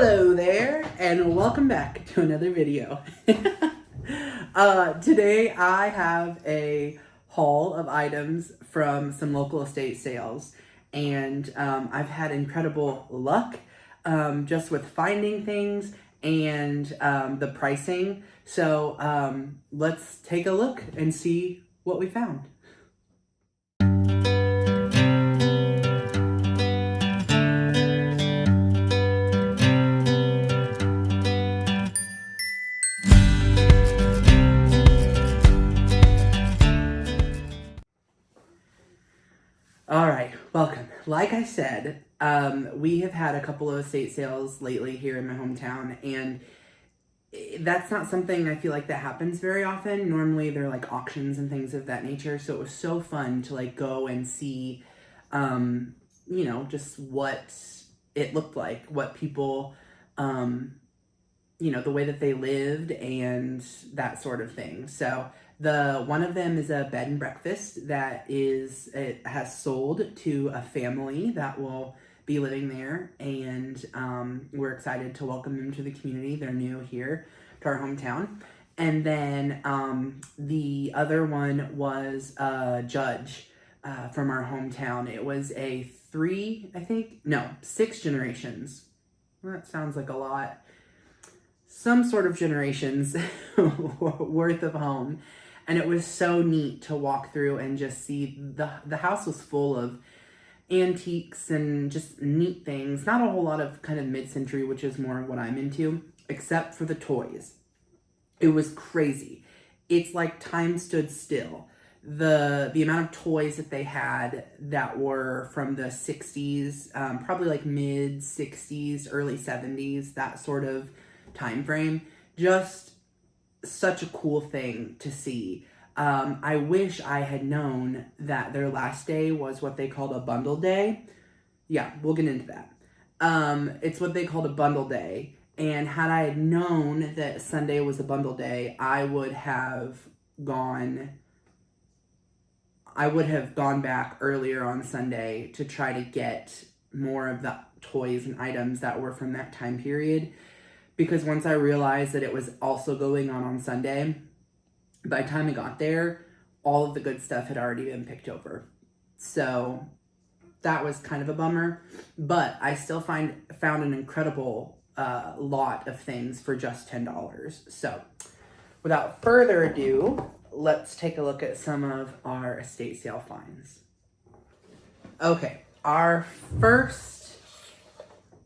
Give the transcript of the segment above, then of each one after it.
Hello there, and welcome back to another video. Today I have a haul of items from some local estate sales, and I've had incredible luck just with finding things and the pricing. So let's take a look and see what we found. All right, welcome. Like I said, we have had a couple of estate sales lately here in my hometown, and that's not something I feel like that happens very often. Normally they're like auctions and things of that nature, so it was so fun to like go and see, just what it looked like, what people, the way that they lived and that sort of thing. So one of them is a bed and breakfast it has sold to a family that will be living there, and we're excited to welcome them to the community. They're new here to our hometown. And then the other one was a judge from our hometown. It was a 6 generations. Well, that sounds like a lot. Some sort of generations worth of home. And it was so neat to walk through and just see the house was full of antiques and just neat things. Not a whole lot of kind of mid-century, which is more what I'm into, except for the toys. It was crazy. It's like time stood still. The amount of toys that they had that were from the 60s, probably like mid 60s, early 70s, that sort of time frame. Just such a cool thing to see. I wish I had known that their last day was what they called a bundle day. Yeah, we'll get into that. It's what they called a bundle day. And had I known that Sunday was a bundle day, I would have gone back earlier on Sunday to try to get more of the toys and items that were from that time period. Because once I realized that it was also going on Sunday, by the time I got there, all of the good stuff had already been picked over. So that was kind of a bummer, but I still found an incredible lot of things for just $10. So without further ado, let's take a look at some of our estate sale finds. Okay, our first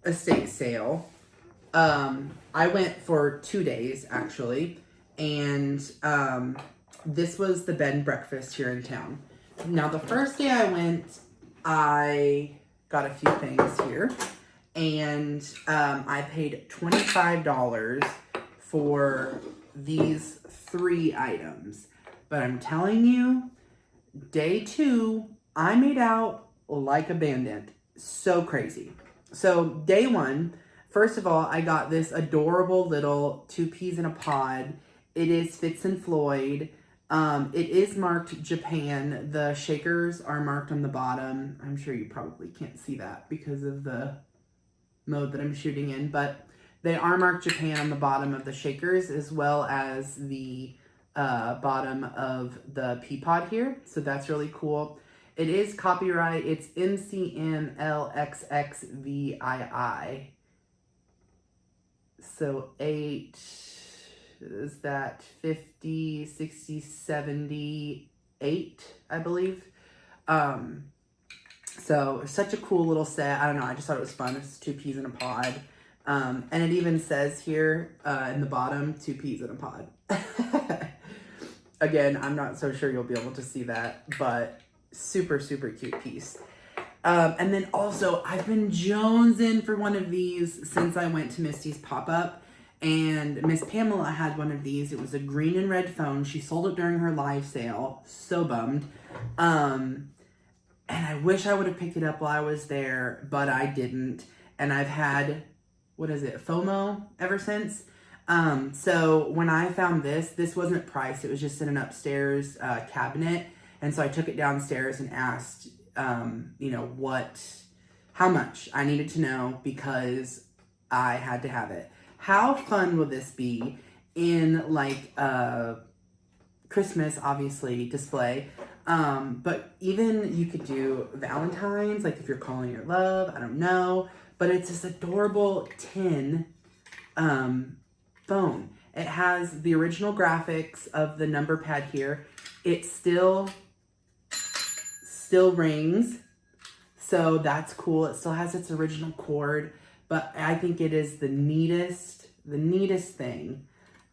estate sale, I went for 2 days actually, and this was the bed and breakfast here in town. Now the first day I went, I got a few things here, and I paid $25 for these 3 items. But I'm telling you, day 2, I made out like a bandit. So crazy. So day 1, first of all, I got this adorable little 2 peas in a pod. It is Fitz and Floyd. It is marked Japan. The shakers are marked on the bottom. I'm sure you probably can't see that because of the mode that I'm shooting in, but they are marked Japan on the bottom of the shakers, as well as the bottom of the pea pod here. So that's really cool. It is copyright. It's MCMLXXVII. So 8, is that 50, 60, 78, I believe. So such a cool little set. I don't know, I just thought it was fun. It's 2 peas in a pod. And it even says here in the bottom, 2 peas in a pod. Again, I'm not so sure you'll be able to see that, but super, super cute piece. And then also, I've been jonesing for one of these since I went to Misty's pop-up, and Miss Pamela had one of these. It was a green and red phone. She sold it during her live sale. So bummed. And I wish I would have picked it up while I was there, but I didn't. And I've had, FOMO ever since. So when I found this wasn't priced. It was just in an upstairs cabinet. And so I took it downstairs and asked, how much I needed to know, because I had to have it. How fun will this be in like a Christmas, obviously, display? But even you could do Valentine's, like if you're calling your love, I don't know. But it's this adorable tin phone. It has the original graphics of the number pad here. It still rings, so that's cool. It still has its original cord, but I think it is the neatest thing.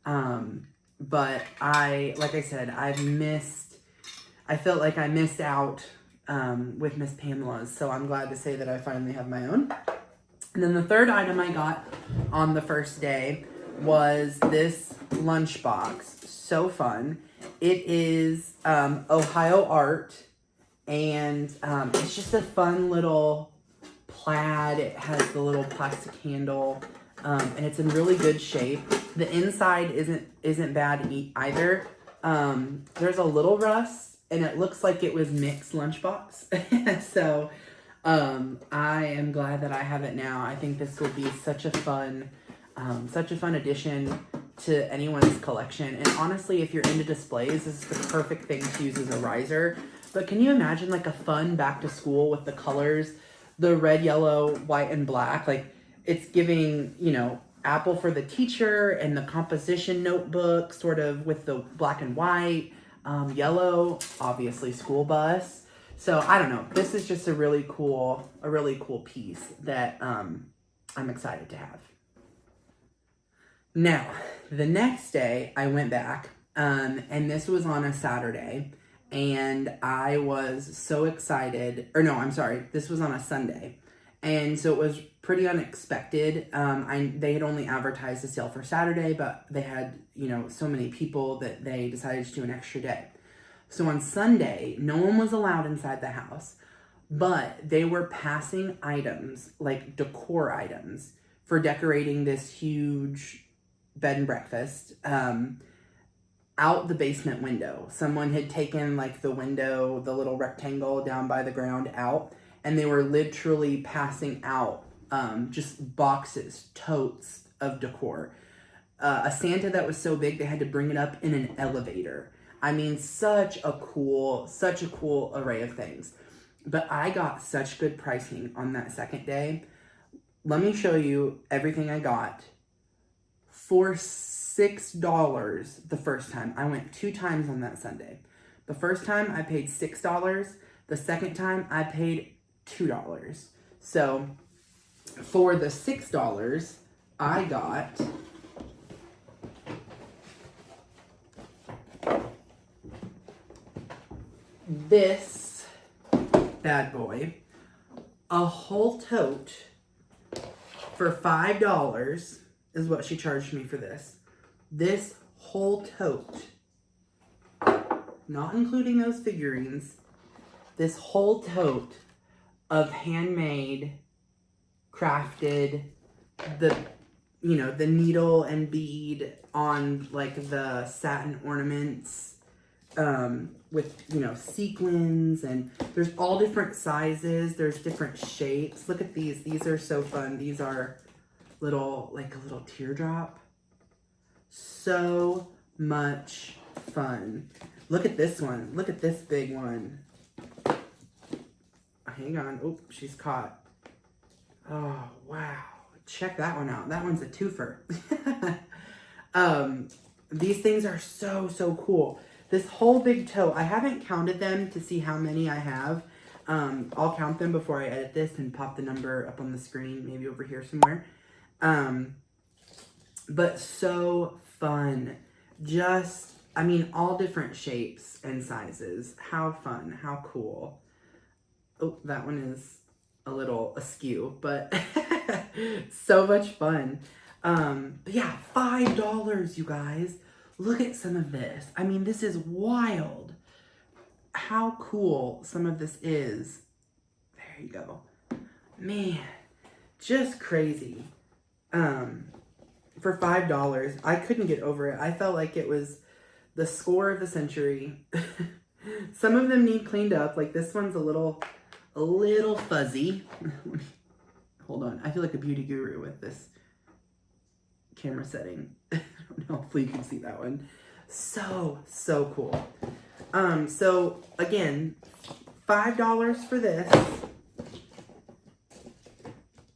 But like I said, I felt like I missed out with Miss Pamela's, so I'm glad to say that I finally have my own. And then the third item I got on the first day was this lunchbox. So fun. It is Ohio art, and it's just a fun little plaid. It has the little plastic handle, and it's in really good shape. The inside isn't bad either. There's a little rust, and it looks like it was mixed lunchbox. So I am glad that I have it now. I think this will be such a fun addition to anyone's collection. And honestly, if you're into displays, this is the perfect thing to use as a riser. But can you imagine like a fun back to school with the colors, the red, yellow, white, and black? Like it's giving, apple for the teacher, and the composition notebook sort of with the black and white, yellow, obviously school bus. So I don't know. This is just a really cool piece that I'm excited to have. Now, the next day I went back, and this was on a Saturday, and I was so excited. Or no, I'm sorry, this was on a Sunday, and so it was pretty unexpected. They had only advertised the sale for Saturday, but they had so many people that they decided to do an extra day. So on Sunday, no one was allowed inside the house, but they were passing items, like decor items, for decorating this huge bed and breakfast out the basement window. Someone had taken like the window, the little rectangle down by the ground out, and they were literally passing out just boxes, totes of decor. A Santa that was so big they had to bring it up in an elevator. I mean, such a cool array of things. But I got such good pricing on that second day. Let me show you everything I got for $6 the first time. I went 2 times on that Sunday. The first time I paid $6. The second time I paid $2. So for the $6, I got this bad boy, a whole tote for $5 is what she charged me for this. This whole tote, not including those figurines, this whole tote of handmade, crafted, the needle and bead on like the satin ornaments, with sequins, and there's all different sizes, there's different shapes. Look at these are so fun. These are a little teardrop. So much fun. Look at this one. Look at this big one. Hang on. Oh, she's caught. Oh, wow. Check that one out. That one's a twofer. These things are so cool. This whole big tote, I haven't counted them to see how many I have. I'll count them before I edit this and pop the number up on the screen, maybe over here somewhere. But so fun. All different shapes and sizes. How fun, how cool. Oh, that one is a little askew, but so much fun. But yeah, $5, you guys. Look at some of this. This is wild. How cool some of this is. There you go. Man, just crazy. For $5, I couldn't get over it. I felt like it was the score of the century. Some of them need cleaned up. Like this one's a little fuzzy. Hold on. I feel like a beauty guru with this camera setting. I don't know, hopefully you can see that one. So cool. So again, $5 for this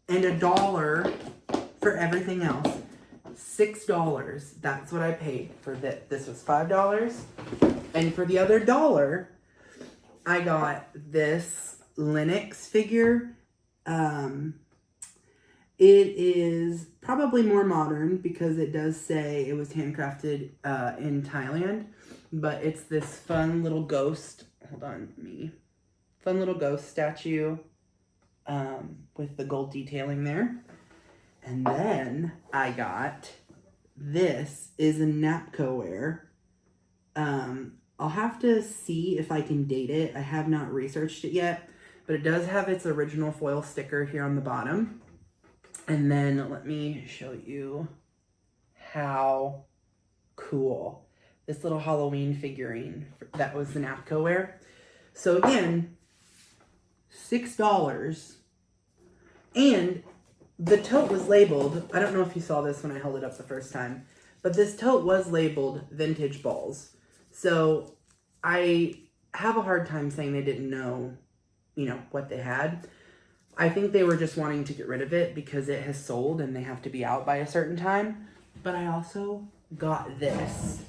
and $1 for everything else. $6, that's what I paid for this. This was $5. And for the other $1, I got this Linux figure. It is probably more modern because it does say it was handcrafted in Thailand, but it's this fun little ghost. Hold on, fun little ghost statue with the gold detailing there. And then I got this is a Napcoware. I'll have to see if I can date it. I have not researched it yet, but it does have its original foil sticker here on the bottom. And then let me show you how cool this little Halloween figurine, that was the Napcoware. So again, $6. And the tote was labeled, I don't know if you saw this when I held it up the first time, but this tote was labeled Vintage Balls. So I have a hard time saying they didn't know, what they had. I think they were just wanting to get rid of it because it has sold and they have to be out by a certain time. But I also got this.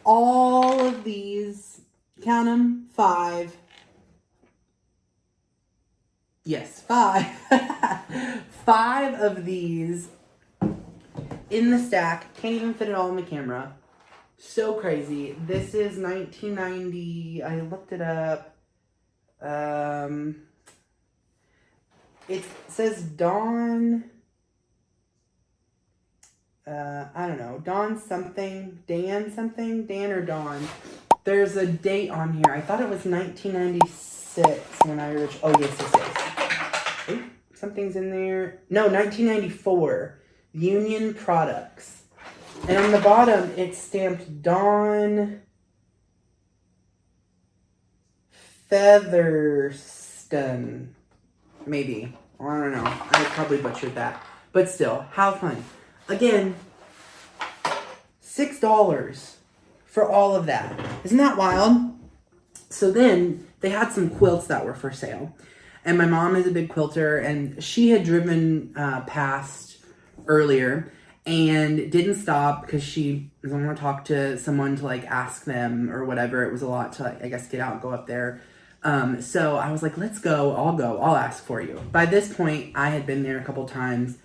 All of these, count them, 5. Yes, 5. 5 of these in the stack. Can't even fit it all in the camera. So crazy. This is 1990. I looked it up. It says Dawn. I don't know. Dawn something. Dan or Dawn. There's a date on here. I thought it was 1996 when I originally. Oh, yes. Ooh, something's in there. No, 1994. Union Products. And on the bottom, it's stamped Dawn Featherston. Maybe. I don't know. I probably butchered that. But still, how fun. Again, $6 for all of that. Isn't that wild? So then, they had some quilts that were for sale. And my mom is a big quilter, and she had driven past earlier and didn't stop because she doesn't want to talk to someone to ask them or whatever. It was a lot to I guess get out and go up there. So I was like, let's go. I'll ask for you. By this point, I had been there a couple times.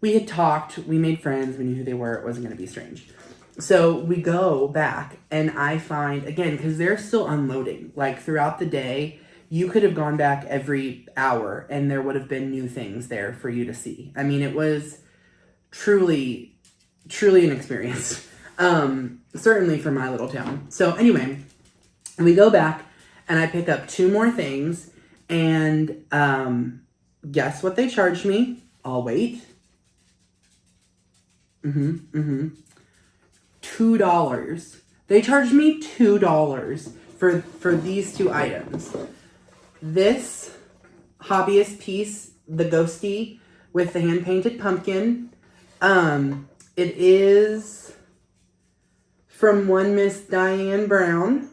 We had talked, we made friends, we knew who they were. It wasn't going to be strange. So we go back and I find, again, because they're still unloading, throughout the day, you could have gone back every hour and there would have been new things there for you to see. I mean, it was truly an experience. Certainly for my little town. So anyway, we go back and I pick up 2 more things and guess what they charged me? I'll wait. $2. They charged me $2 for these 2 items. This hobbyist piece, the ghosty with the hand-painted pumpkin. It is from one Miss Diane Brown,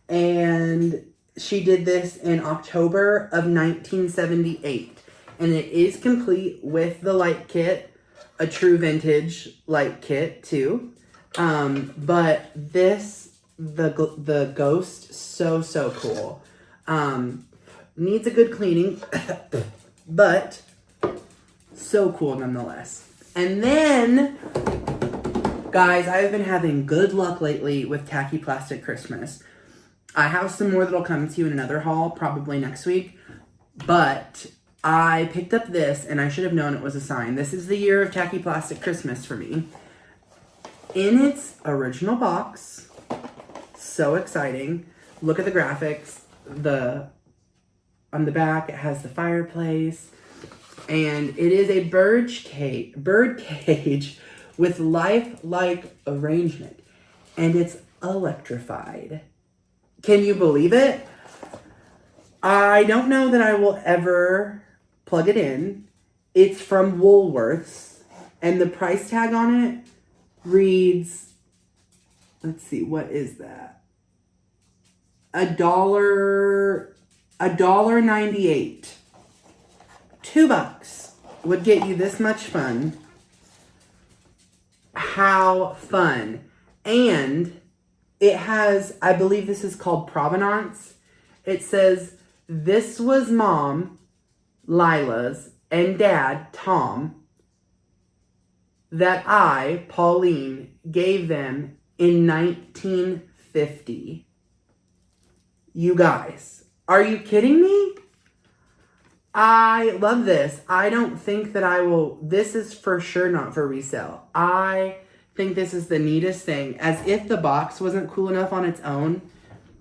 and she did this in October of 1978, and it is complete with the light kit, a true vintage light kit too. But this, the ghost, so cool. Needs a good cleaning, but so cool nonetheless. And then, guys, I've been having good luck lately with Tacky Plastic Christmas. I have some more that'll come to you in another haul, probably next week. But I picked up this, and I should have known it was a sign. This is the year of Tacky Plastic Christmas for me. In its original box, so exciting. Look at the graphics. On the back, it has the fireplace. And it is a bird cage with lifelike arrangement. And it's electrified. Can you believe it? I don't know that I will ever plug it in. It's from Woolworths, and the price tag on it reads, let's see, what is that? $1.98. $2 would get you this much fun. How fun. And it has, I believe this is called provenance. It says, this was Mom, Lila's, and Dad, Tom, that I, Pauline, gave them in 1950. You guys, are you kidding me? I love this. I don't think that I will, this is for sure not for resale. I think this is the neatest thing. As if the box wasn't cool enough on its own,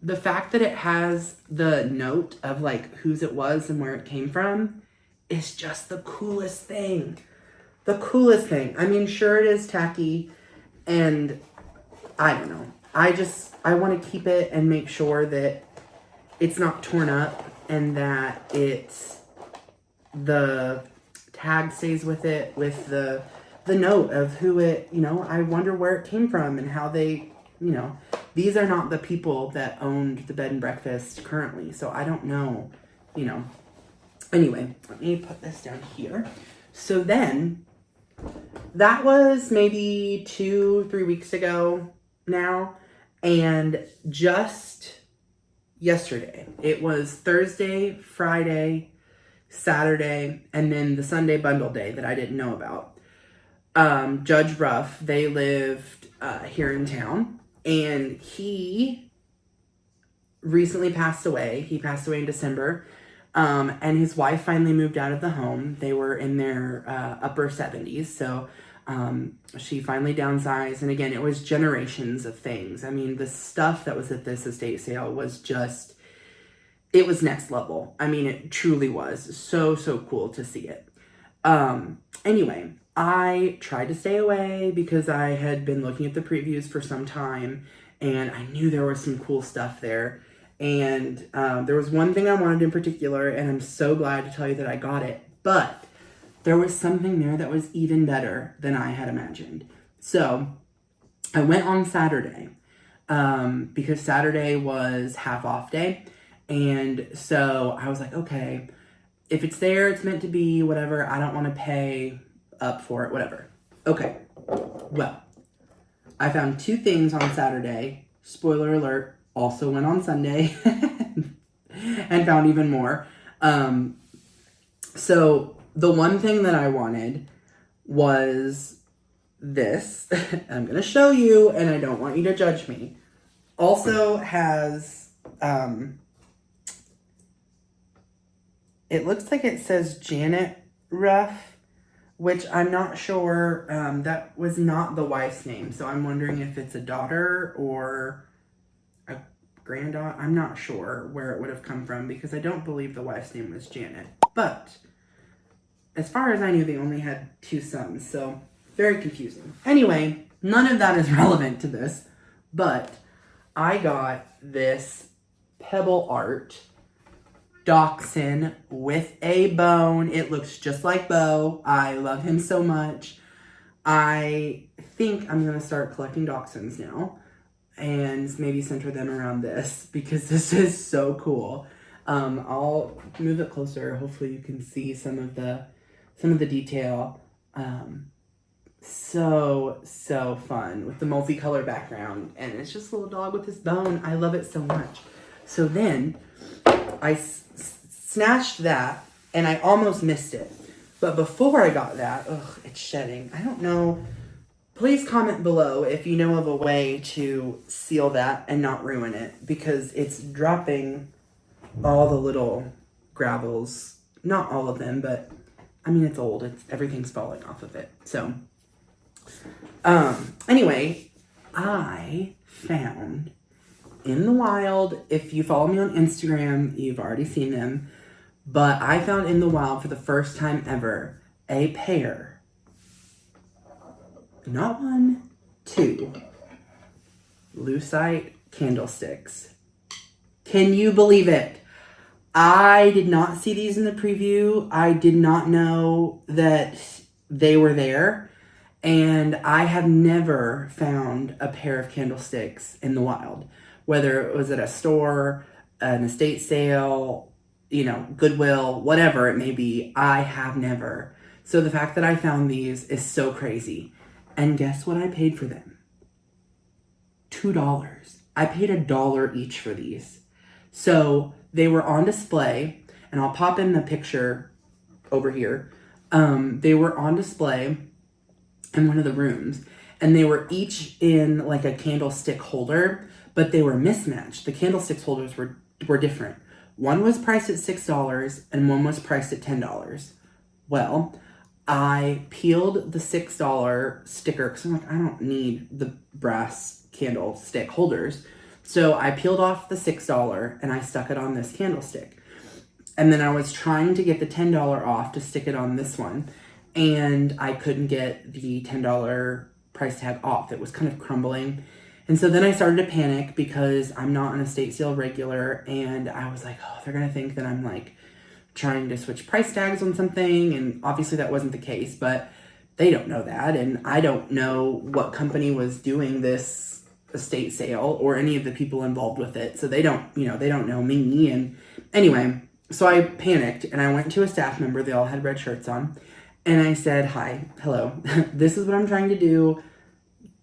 the fact that it has the note of like whose it was and where it came from is just the coolest thing. The coolest thing. I mean, sure, it is tacky, and I don't know. I want to keep it and make sure that it's not torn up and that the tag stays with it with the note of who it, I wonder where it came from and how they, these are not the people that owned the bed and breakfast currently. So I don't know, Anyway, let me put this down here. So then, that was maybe 2-3 weeks ago now. And just yesterday, it was Thursday, Friday, Saturday, and then the Sunday bundle day that I didn't know about. Judge Ruff, they lived here in town, and he recently passed away. He passed away in December. And his wife finally moved out of the home. They were in their upper 70s, so she finally downsized. And again, it was generations of things. I mean, the stuff that was at this estate sale was just, it was next level. I mean, it truly was so cool to see it. Anyway, I tried to stay away because I had been looking at the previews for some time, and I knew there was some cool stuff there. And there was one thing I wanted in particular, and I'm so glad to tell you that I got it. But there was something there that was even better than I had imagined. So I went on Saturday because Saturday was half off day. And so I was like, okay, if it's there, it's meant to be, whatever. I don't want to pay up for it, whatever. Okay, well, I found 2 things on Saturday. Spoiler alert. Also went on Sunday and found even more. So the one thing that I wanted was this. I'm going to show you, and I don't want you to judge me. Also has, it looks like it says Janet Ruff, which I'm not sure, that was not the wife's name. So I'm wondering if it's a daughter or a granddaughter. I'm not sure where it would have come from because I don't believe the wife's name was Janet. But as far as I knew, they only had 2 sons, so very confusing. Anyway, none of that is relevant to this, but I got this pebble art dachshund with a bone. It looks just like Bo. I love him so much. I think I'm going to start collecting dachshunds now and maybe center them around this because this is so cool. I'll move it closer. Hopefully you can see some of the detail. So fun with the multicolor background, and it's just a little dog with his bone. I love it so much. So then I snatched that, and I almost missed it. But before I got that, it's shedding. I don't know. Please comment below if you know of a way to seal that and not ruin it, because it's dropping all the little gravels. Not all of them, but I mean, it's old. Everything's falling off of it. So, anyway, I found in the wild, if you follow me on Instagram, you've already seen them, but I found in the wild for the first time ever a pair, not 1, 2, lucite candlesticks. Can you believe it? I did not see these in the preview. I did not know that they were there. And I have never found a pair of candlesticks in the wild. Whether it was at a store, an estate sale, Goodwill, whatever it may be, I have never. So the fact that I found these is so crazy. And guess what I paid for them? $2. I paid $1 each for these. So they were on display, and I'll pop in the picture over here. They were on display in one of the rooms, and they were each in like a candlestick holder, but they were mismatched. The candlestick holders were different. One was priced at $6 and one was priced at $10. Well, I peeled the $6 sticker because I'm like, I don't need the brass candlestick holders. So I peeled off the $6 and I stuck it on this candlestick. And then I was trying to get the $10 off to stick it on this one. And I couldn't get the $10 price tag off. It was kind of crumbling. And so then I started to panic because I'm not an estate sale regular. And I was like, oh, they're going to think that I'm like trying to switch price tags on something. And obviously that wasn't the case, but they don't know that. And I don't know what company was doing this estate sale or any of the people involved with it. So they don't know me. And anyway, so I panicked and I went to a staff member. They all had red shirts on. And I said, hi, hello, this is what I'm trying to do.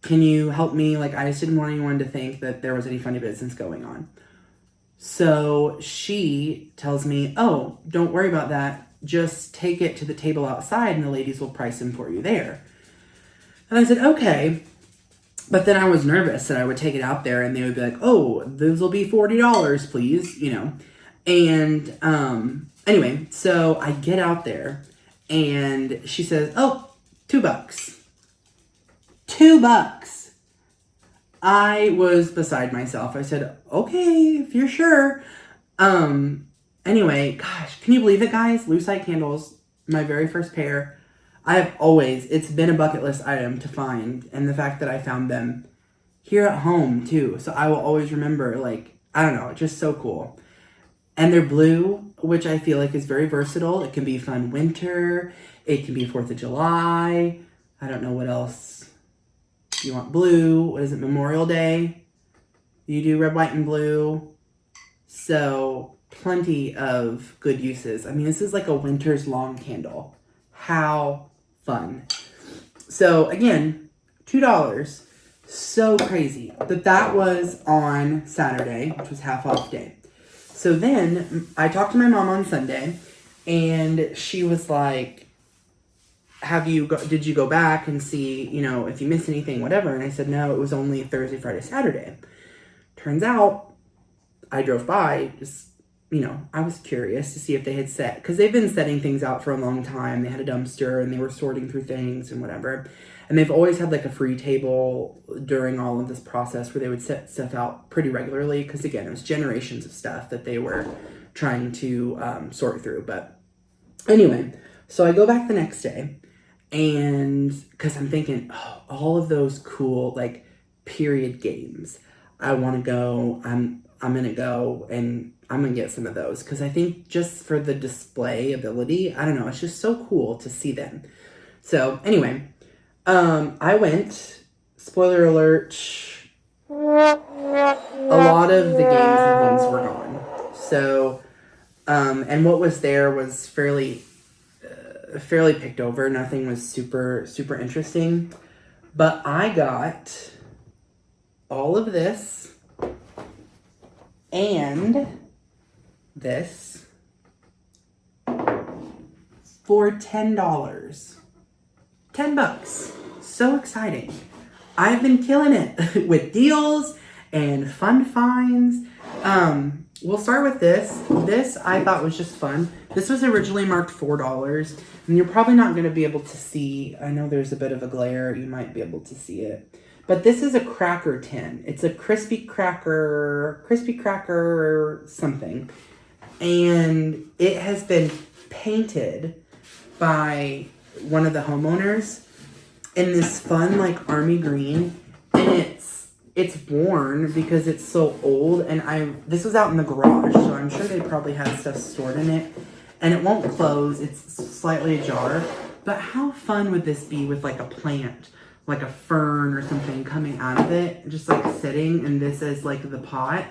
Can you help me? Like, I just didn't want anyone to think that there was any funny business going on. So she tells me, oh, don't worry about that. Just take it to the table outside and the ladies will price them for you there. And I said, okay. But then I was nervous that I would take it out there and they would be like, oh, those will be $40, please, And anyway, so I get out there and she says, oh, $2. $2. I was beside myself. I said, okay, if you're sure. Anyway, gosh, can you believe it, guys? Lucite candles, my very first pair. It's been a bucket list item to find, and the fact that I found them here at home too. So I will always remember, I don't know, just so cool. And they're blue, which I feel like is very versatile. It can be fun winter. It can be 4th of July. I don't know what else. You want blue. What is it, Memorial Day? You do red, white, and blue. So plenty of good uses. I mean, this is like a winter's long candle. How fun. So again, $2. So crazy. But that was on Saturday, which was half off day. So then I talked to my mom on Sunday and she was like, did you go back and see, if you missed anything, whatever? And I said, no, it was only Thursday, Friday, Saturday. Turns out I drove by, just, I was curious to see if they had set, because they've been setting things out for a long time. They had a dumpster and they were sorting through things and whatever. And they've always had like a free table during all of this process where they would set stuff out pretty regularly. Because again, it was generations of stuff that they were trying to sort through. But anyway, so I go back the next day and because I'm thinking, oh, all of those cool period games. I want to go. I'm going to go and I'm going to get some of those. Because I think just for the display ability, I don't know, it's just so cool to see them. So anyway, I went, spoiler alert, a lot of the games and things were gone. So, and what was there was fairly picked over. Nothing was super, super interesting. But I got all of this and this for $10. $10. So exciting. I've been killing it with deals and fun finds. We'll start with this. This I thought was just fun. This was originally marked $4, and you're probably not going to be able to see. I know there's a bit of a glare. You might be able to see it. But this is a cracker tin. It's a crispy cracker something. And it has been painted by one of the homeowners in this fun army green, and it's it's worn because it's so old, and this was out in the garage, so I'm sure they probably had stuff stored in it, and it won't close. It's slightly ajar. But how fun would this be with like a plant, like a fern or something coming out of it, just like sitting, and this is like the pot,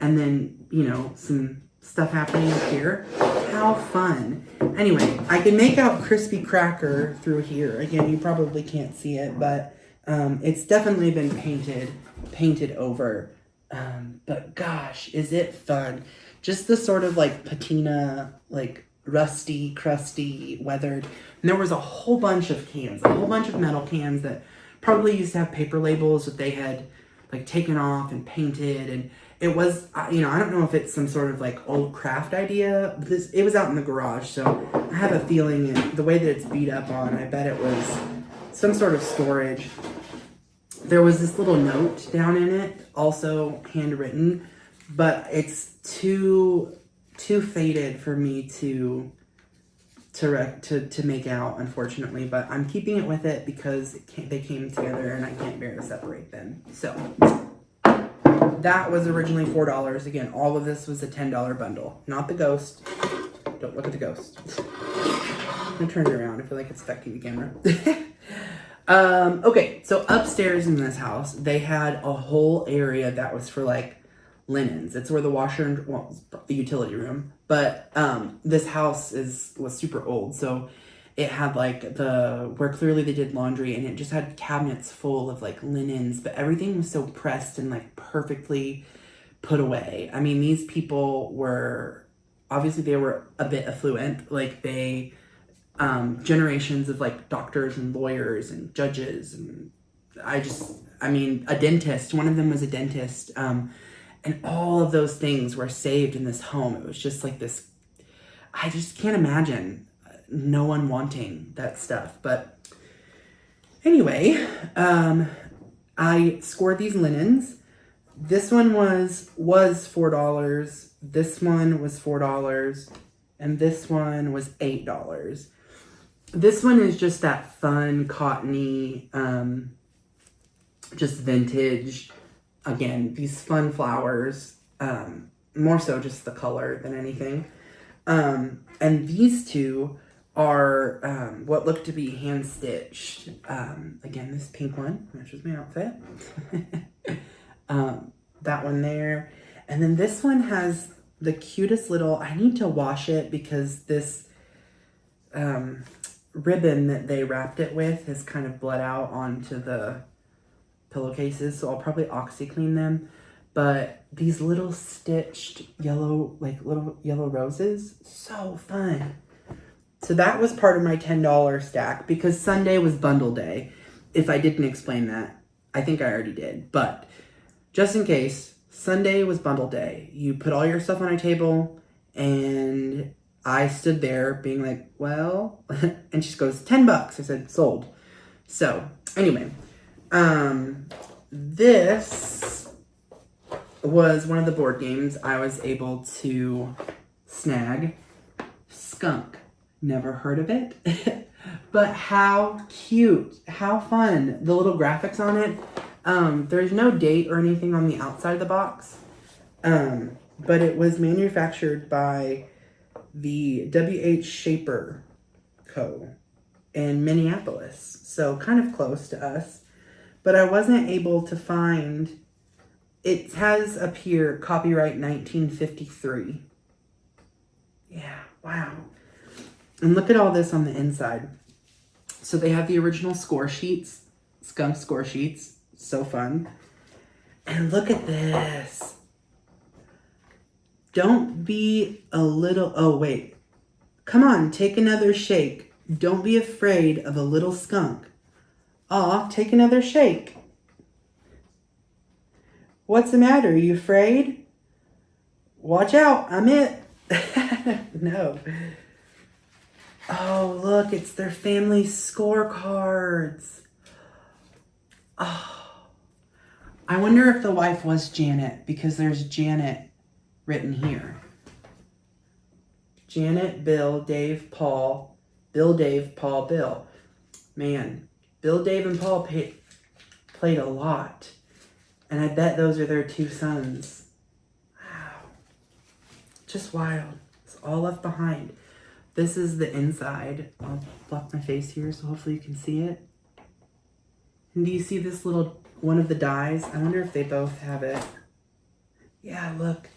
and then, you know, some stuff happening up here. How fun. Anyway, I can make out crispy cracker through here. Again, you probably can't see it, but it's definitely been painted over. But gosh, is it fun. Just the sort of like patina, like rusty, crusty, weathered. And there was a whole bunch of cans, a whole bunch of metal cans that probably used to have paper labels that they had like taken off and painted. And it was, you know, I don't know if it's some sort of like old craft idea, but it was out in the garage. So I have a feeling the way that it's beat up on, I bet it was some sort of storage. There was this little note down in it, also handwritten, but it's too faded for me to make out, unfortunately. But I'm keeping it with it because they came together and I can't bear to separate them. So that was originally $4. Again, all of this was a $10 bundle, not the ghost. Don't look at the ghost. I'm gonna turn it around. I feel like it's affecting the camera. Okay, so upstairs in this house, they had a whole area that was for like linens. It's where the washer and, well, the utility room. But this house was super old, so it had like where clearly they did laundry, and it just had cabinets full of like linens, but everything was so pressed and like perfectly put away. I mean, these people were, obviously they were a bit affluent, like they, generations of like doctors and lawyers and judges, and I mean, a dentist, one of them was a dentist, and all of those things were saved in this home. It was just like this, I just can't imagine no one wanting that stuff. But anyway, I scored these linens. This one was $4. This one was $4. And this one was $8. This one is just that fun, cottony, just vintage. Again, these fun flowers, more so just the color than anything. And these two are what look to be hand-stitched. Again, this pink one matches my outfit. That one there. And then this one has the cutest little, I need to wash it because this ribbon that they wrapped it with has kind of bled out onto the pillowcases, so I'll probably OxyClean them. But these little stitched yellow, like little yellow roses, so fun. So that was part of my $10 stack because Sunday was bundle day. If I didn't explain that, I think I already did. But just in case, Sunday was bundle day. You put all your stuff on a table, and I stood there being like, well, and she goes, $10. I said, sold. So anyway, this was one of the board games I was able to snag. Skunk. Never heard of it. But how cute. How fun. The little graphics on it. There's no date or anything on the outside of the box. But it was manufactured by the W.H. Shaper Co. in Minneapolis. So kind of close to us. But I wasn't able to find, it has up here, copyright 1953. Yeah, wow. And look at all this on the inside. So they have the original score sheets, skunk score sheets. So fun. And look at this. Don't be a little, oh wait. Come on, take another shake. Don't be afraid of a little skunk. Aw, take another shake. What's the matter? Are you afraid? Watch out, I'm it. No. Oh, look, it's their family scorecards. Oh. I wonder if the wife was Janet, because there's Janet written here. Janet, Bill, Dave, Paul. Bill, Dave, Paul, Bill. Man, Bill, Dave, and Paul played a lot. And I bet those are their 2 sons. Wow. Just wild. It's all left behind. This is the inside. I'll block my face here so hopefully you can see it. And do you see this little one of the dies? I wonder if they both have it. Yeah, look.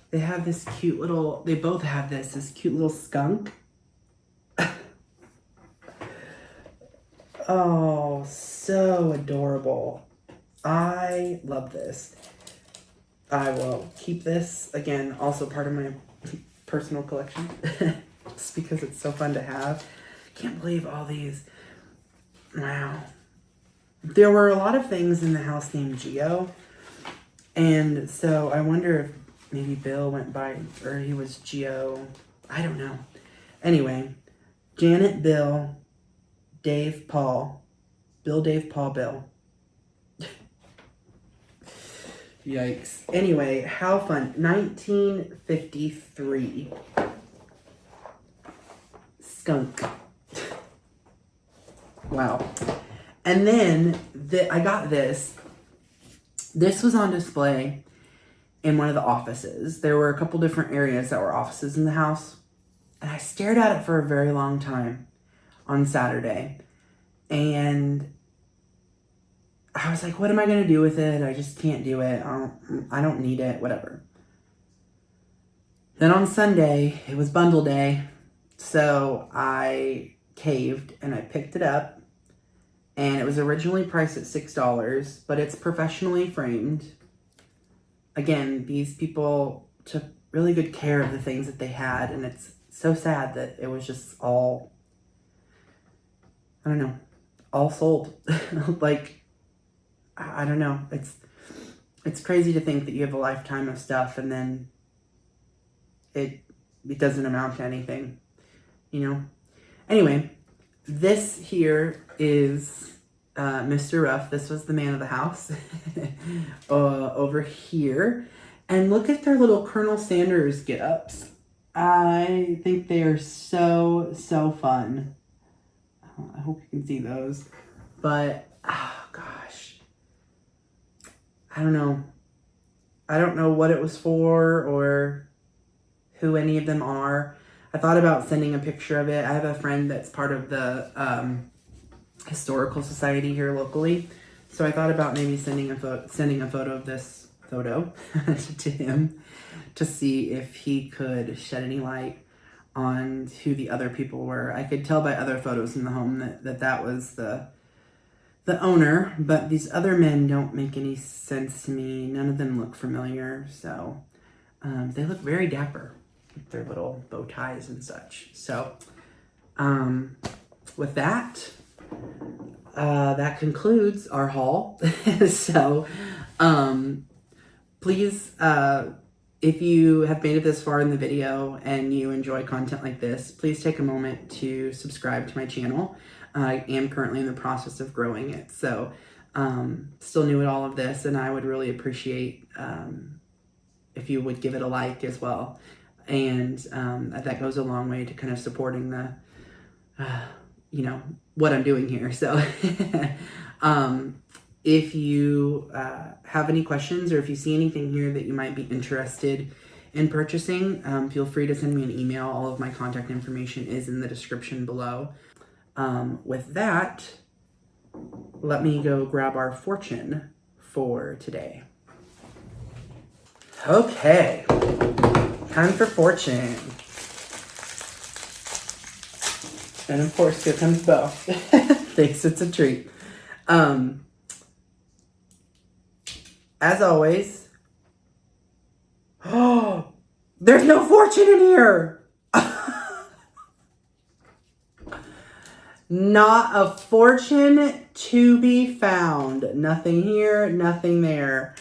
They have this cute little, they both have this cute little skunk. Oh, so adorable. I love this. I will keep this, again, also part of my personal collection. Just because it's so fun to have. Can't believe all these. Wow. There were a lot of things in the house named Geo. And so I wonder if maybe Bill went by, or he was Geo. I don't know. Anyway, Janet, Bill, Dave, Paul. Bill, Dave, Paul, Bill. Yikes. Anyway, how fun. 1953. Skunk. Wow. And then I got this. This was on display in one of the offices. There were a couple different areas that were offices in the house. And I stared at it for a very long time on Saturday. And I was like, what am I going to do with it? I just can't do it. I don't need it, whatever. Then on Sunday, it was bundle day. So I caved and I picked it up. And it was originally priced at $6, but it's professionally framed. Again, these people took really good care of the things that they had. And it's so sad that it was just all, I don't know, all sold. Like, I don't know. It's crazy to think that you have a lifetime of stuff and then it doesn't amount to anything, you know? Anyway, this here is Mr. Ruff. This was the man of the house over here. And look at their little Colonel Sanders get-ups. I think they are so, so fun. I hope you can see those. But, oh gosh. I don't know. I don't know what it was for or who any of them are. I thought about sending a picture of it. I have a friend that's part of the historical society here locally. So I thought about maybe sending a photo of this photo to him to see if he could shed any light on who the other people were. I could tell by other photos in the home that was the owner, but these other men don't make any sense to me. None of them look familiar, so they look very dapper with their little bow ties and such. So with that, that concludes our haul. So please, if you have made it this far in the video and you enjoy content like this, please take a moment to subscribe to my channel. I am currently in the process of growing it, so still new at all of this, and I would really appreciate if you would give it a like as well. And that goes a long way to kind of supporting the, what I'm doing here. So if you have any questions or if you see anything here that you might be interested in purchasing, feel free to send me an email. All of my contact information is in the description below. With that, let me go grab our fortune for today. Okay, time for fortune. And of course, here comes Bo. Thinks it's a treat. As always, oh, there's no fortune in here. Not a fortune to be found. Nothing here, nothing there.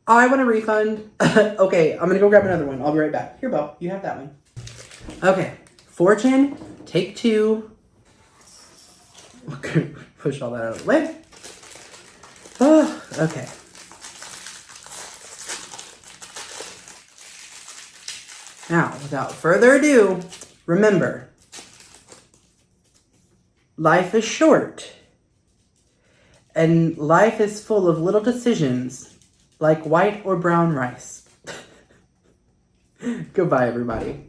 I want a refund. Okay, I'm gonna go grab another one. I'll be right back. Here, Bo, you have that one. Okay, fortune, take 2. Okay, push all that out of the way. Oh, okay. Now, without further ado, remember, life is short, And life is full of little decisions, like white or brown rice. Goodbye, everybody.